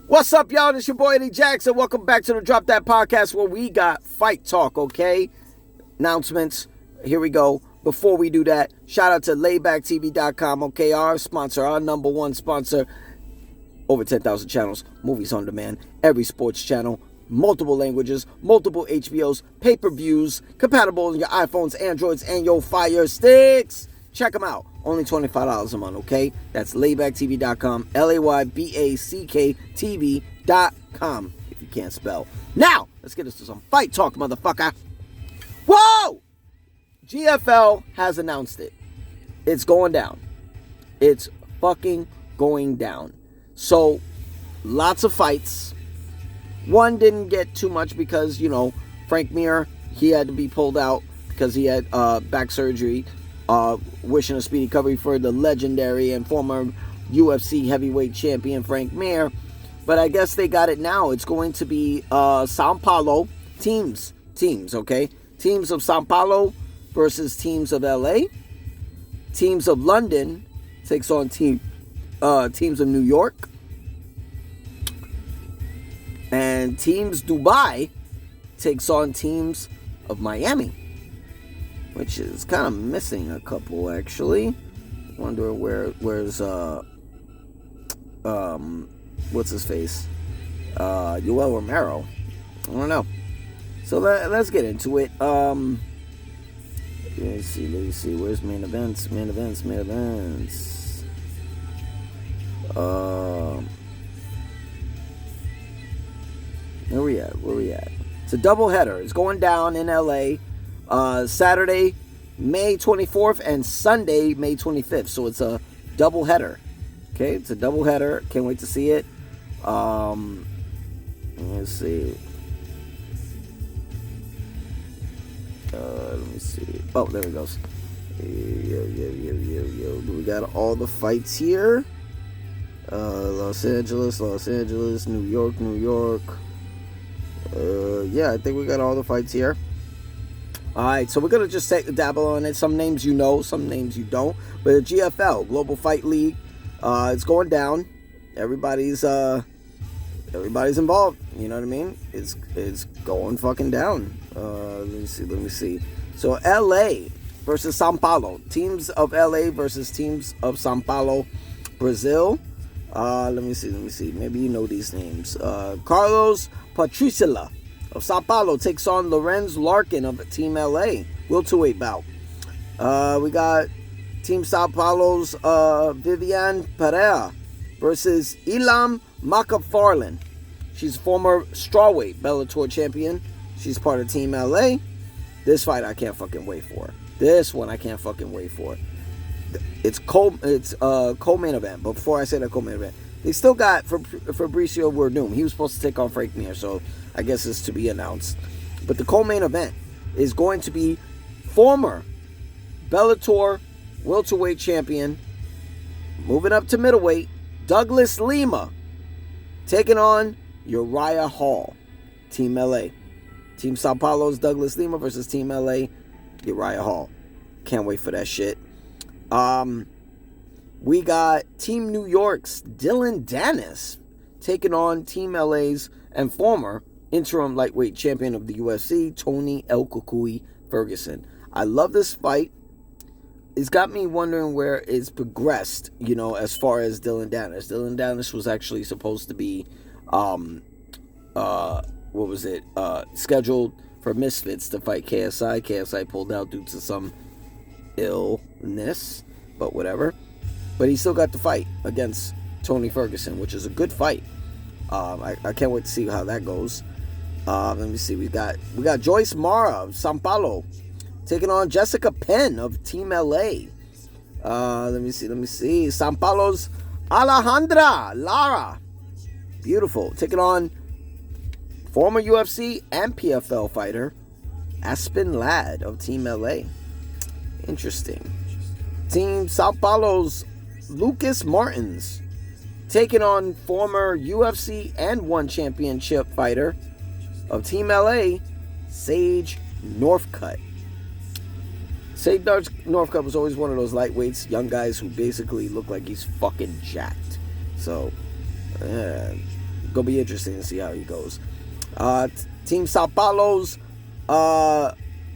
What's up, y'all? This your boy Eddie Jackson. Welcome back to the Drop That Podcast where we got fight talk, okay? Announcements. Here we go. Before we do that, shout out to LaybackTV.com, okay? Our sponsor, our number one sponsor. Over 10,000 channels, movies on demand, every sports channel, multiple languages, multiple HBOs, pay-per-views, compatible on your iPhones, Androids, and your Fire Sticks. Check them out. Only $25 a month, okay? That's LaybackTV.com, LaybackTV.com, if you can't spell. Now, let's get into some fight talk, motherfucker. Whoa! GFL has announced it. It's going down. It's fucking going down. So, lots of fights. One didn't get too much because, Frank Mir, he had to be pulled out because he had back surgery. Wishing a speedy recovery for the legendary and former UFC heavyweight champion Frank Mir. But I guess they got it now. It's going to be Sao Paulo teams, okay? Teams of Sao Paulo versus teams of LA. Teams of London takes on teams of New York. And teams Dubai takes on teams of Miami. Which is kind of missing a couple, actually. Wonder where's what's his face? Yoel Romero. I don't know. So let's get into it. Let me see. Where's main events? Where we at? It's a doubleheader. It's going down in LA. Saturday, May 24th, and Sunday, May 25th. So it's a doubleheader. Okay, it's a doubleheader. Can't wait to see it. Let's see. Let me see. Oh, there it goes. Yo. We got all the fights here. Los Angeles, New York. Yeah, I think we got all the fights here. Alright, so we're going to just take a dabble on it. Some names you know, some names you don't. But the GFL, Global Fight League, it's going down. Everybody's involved. You know what I mean? It's going fucking down. Let me see. So LA versus Sao Paulo. Teams of LA versus teams of Sao Paulo, Brazil. Let me see. Maybe you know these names. Carlos Patricella of Sao Paulo takes on Lorenz Larkin of Team LA. Welterweight bout. We got Team Sao Paulo's Viviane Pereira versus Ilham McFarlane. She's a former strawweight Bellator champion. She's part of Team LA. This fight I can't fucking wait for. This one I can't fucking wait for. It's co-main event. But before I say the co-main event, they still got Fabricio Werdum. He was supposed to take on Frank Mir, so I guess it's to be announced. But the co-main event is going to be former Bellator welterweight champion, moving up to middleweight, Douglas Lima, taking on Uriah Hall, Team LA. Team Sao Paulo's Douglas Lima versus Team LA, Uriah Hall. Can't wait for that shit. We got Team New York's Dylan Dennis taking on Team LA's and former interim lightweight champion of the UFC, Tony El Cucuy Ferguson. I love this fight. It's got me wondering where it's progressed, as far as Dylan Dennis. Dylan Dennis was actually supposed to be, scheduled for Misfits to fight KSI. KSI pulled out due to some illness, but whatever. But he still got the fight against Tony Ferguson, which is a good fight. I can't wait to see how that goes. Let me see. We got Joyce Mara of Sao Paulo taking on Jessica Penn of Team LA. Let me see. Sao Paulo's Alejandra Lara, beautiful, taking on former UFC and PFL fighter Aspen Ladd of Team LA. Interesting. Team Sao Paulo's Lucas Martins taking on former UFC and one championship fighter of Team LA, Sage Northcutt. Sage Northcutt was always one of those lightweights, young guys who basically look like he's fucking jacked. So, gonna be interesting to see how he goes. Team Sao Paulo's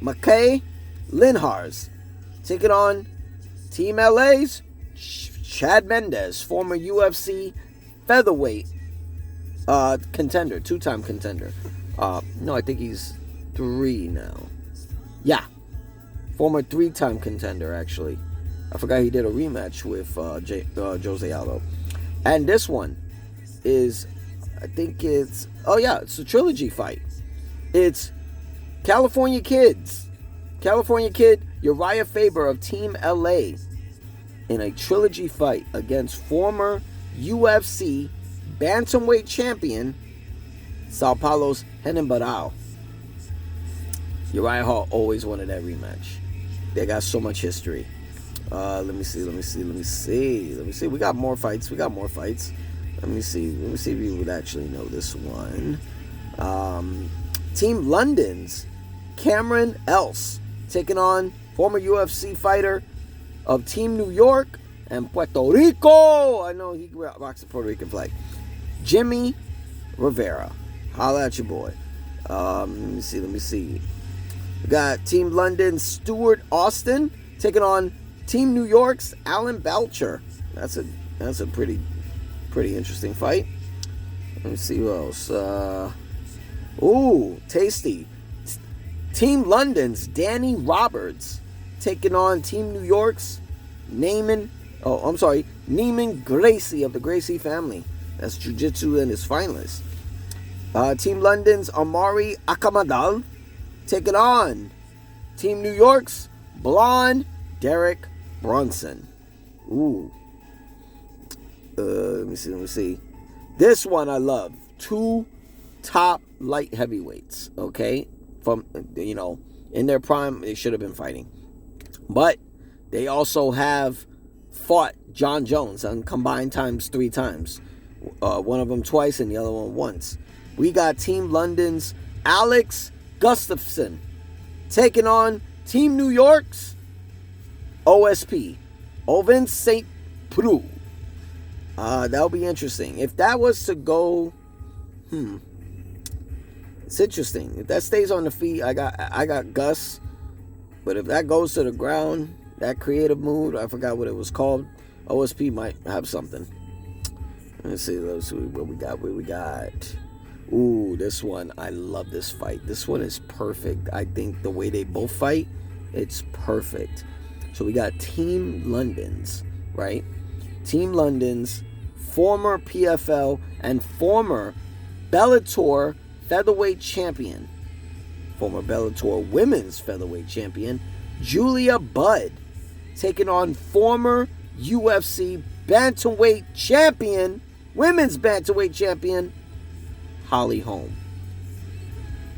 Mackay Linhars taking on Team LA's Chad Mendes, former UFC featherweight contender, 2-time contender. No, I think he's 3 now. Yeah, former 3-time contender, actually. I forgot he did a rematch with Jose Aldo. And this one is, I think it's a trilogy fight. It's California Kid Uriah Faber of Team LA in a trilogy fight against former UFC bantamweight champion Sao Paulo's Renan Barão. Uriah Hall always wanted that rematch. They got so much history. Let me see. We got more fights. Let me see if you would actually know this one. Team London's Cameron Else taking on former UFC fighter of Team New York and Puerto Rico. I know he rocks the Puerto Rican flag. Jimmy Rivera. Holla at your boy. Let me see. We got Team London's Stuart Austin taking on Team New York's Alan Belcher. That's a pretty interesting fight. Let me see who else. Tasty. Team London's Danny Roberts taking on Team New York's Neiman Gracie of the Gracie family. That's Jiu-Jitsu and his finalists. Team London's Amari Akamadal taking on Team New York's blonde Derek Brunson. Let me see. This one I love. 2 top light heavyweights. Okay, from in their prime, they should have been fighting, but they also have fought John Jones on combined times 3 times. One of them twice and the other one once. We got Team London's Alex Gustafsson taking on Team New York's OSP, Ovince St. Preux. That'll be interesting. If that was to go, it's interesting. If that stays on the feet, I got Gus. But if that goes to the ground, that creative move, I forgot what it was called. OSP might have something. Let's see what we got. This one, I love this fight. This one is perfect. I think the way they both fight, it's perfect. So we got Team London's, right? Team London's former PFL and former Bellator featherweight champion, former Bellator women's featherweight champion, Julia Budd, taking on former UFC bantamweight champion, women's bantamweight champion, Holly Holm,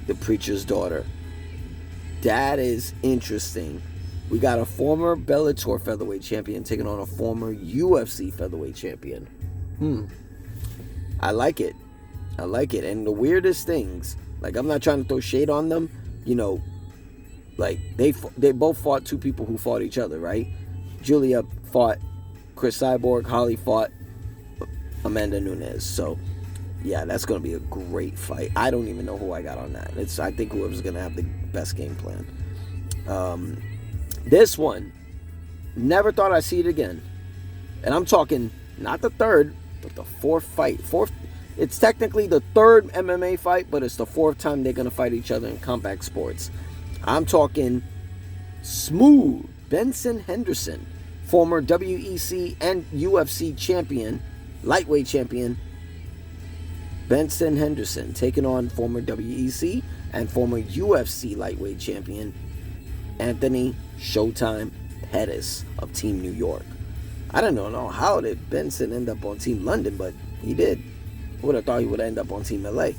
the preacher's daughter. That is interesting. We got a former Bellator featherweight champion taking on a former UFC featherweight champion. I like it. And the weirdest things, like, I'm not trying to throw shade on them, like they both fought 2 people who fought each other, right? Julia fought Chris Cyborg, Holly fought Amanda Nunes. So yeah, that's going to be a great fight. I don't even know who I got on that. I think whoever's going to have the best game plan. This one, never thought I'd see it again. And I'm talking not the 3rd, but the 4th fight. It's technically the 3rd MMA fight, but it's the 4th time they're going to fight each other in combat sports. I'm talking Smooth Benson Henderson, former WEC and UFC champion, lightweight champion, Benson Henderson, taking on former WEC and former UFC lightweight champion, Anthony Showtime Pettis of Team New York. I don't know how did Benson end up on Team London, but he did. I would have thought he would end up on Team LA.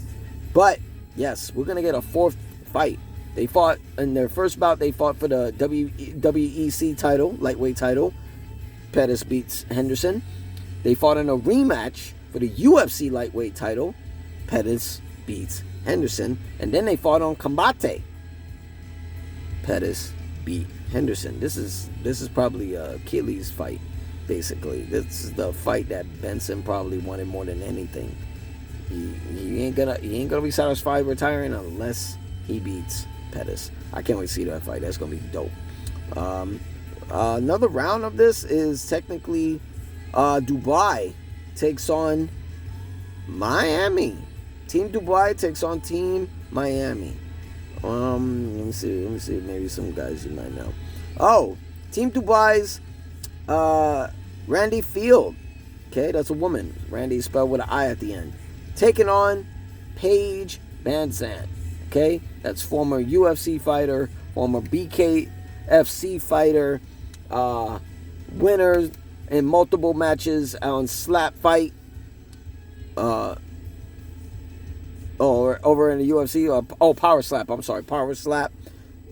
But yes, we're going to get a 4th fight. They fought in their first bout, they fought for the WEC title, lightweight title. Pettis beats Henderson. They fought in a rematch for the UFC lightweight title. Pettis beats Henderson. And then they fought on Combate. Pettis beat Henderson. This is probably Achilles' fight, basically. This is the fight that Benson probably wanted more than anything. He ain't gonna be satisfied retiring unless he beats Pettis. I can't wait to see that fight. That's gonna be dope. Another round of this is technically Dubai takes on Miami. Team Dubai takes on Team Miami. Let me see. Maybe some guys you might know. Oh, Team Dubai's Randy Field. Okay, that's a woman. Randy is spelled with an I at the end. Taking on Paige VanZant. Okay, that's former UFC fighter, former BKFC fighter, winner in multiple matches on Slap Fight. Over in the UFC. Power Slap. I'm sorry, Power Slap.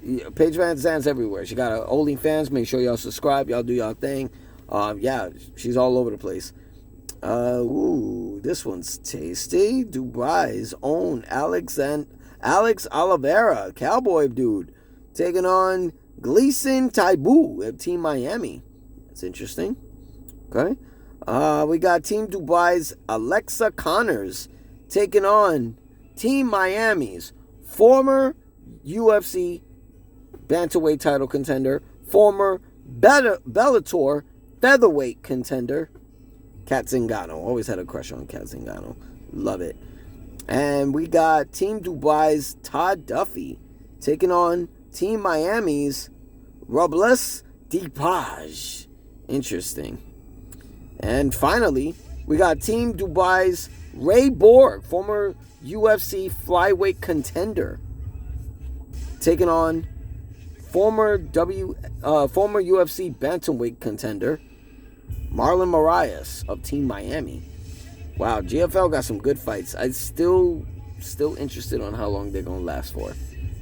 Paige VanZant's everywhere. She got OnlyFans. Make sure y'all subscribe. Y'all do y'all thing. Yeah, she's all over the place. This one's tasty. Dubai's own Alex Oliveira, cowboy dude, taking on Gleison Tibau of Team Miami. That's interesting. Okay. We got Team Dubai's Alexa Connors taking on Team Miami's former UFC bantamweight title contender, former Bellator featherweight contender, Kat Zingano. Always had a crush on Kat Zingano. Love it. And we got Team Dubai's Todd Duffy taking on Team Miami's Robles Depage. Interesting. And finally, we got Team Dubai's Ray Borg, former UFC flyweight contender, taking on former UFC bantamweight contender Marlon Moraes of Team Miami. Wow, GFL got some good fights. I'm still interested on how long they're gonna last for.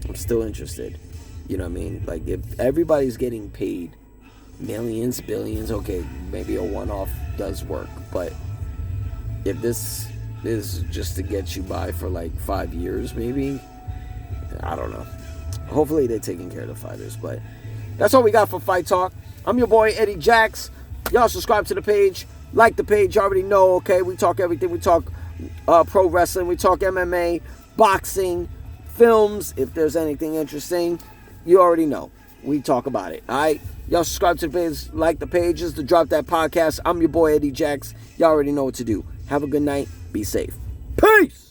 I'm still interested. You know what I mean? Like, if everybody's getting paid millions, billions, okay, maybe a one-off does work. But if this is just to get you by for like 5 years, maybe, I don't know. Hopefully they're taking care of the fighters. But that's all we got for Fight Talk. I'm your boy Eddie Jax. Y'all subscribe to the page. Like the page. You already know, okay? We talk everything. We talk pro wrestling. We talk MMA, boxing, films. If there's anything interesting, you already know. We talk about it. All right? Y'all subscribe to the page. Like the pages to drop that podcast. I'm your boy Eddie Jax. Y'all already know what to do. Have a good night. Be safe. Peace!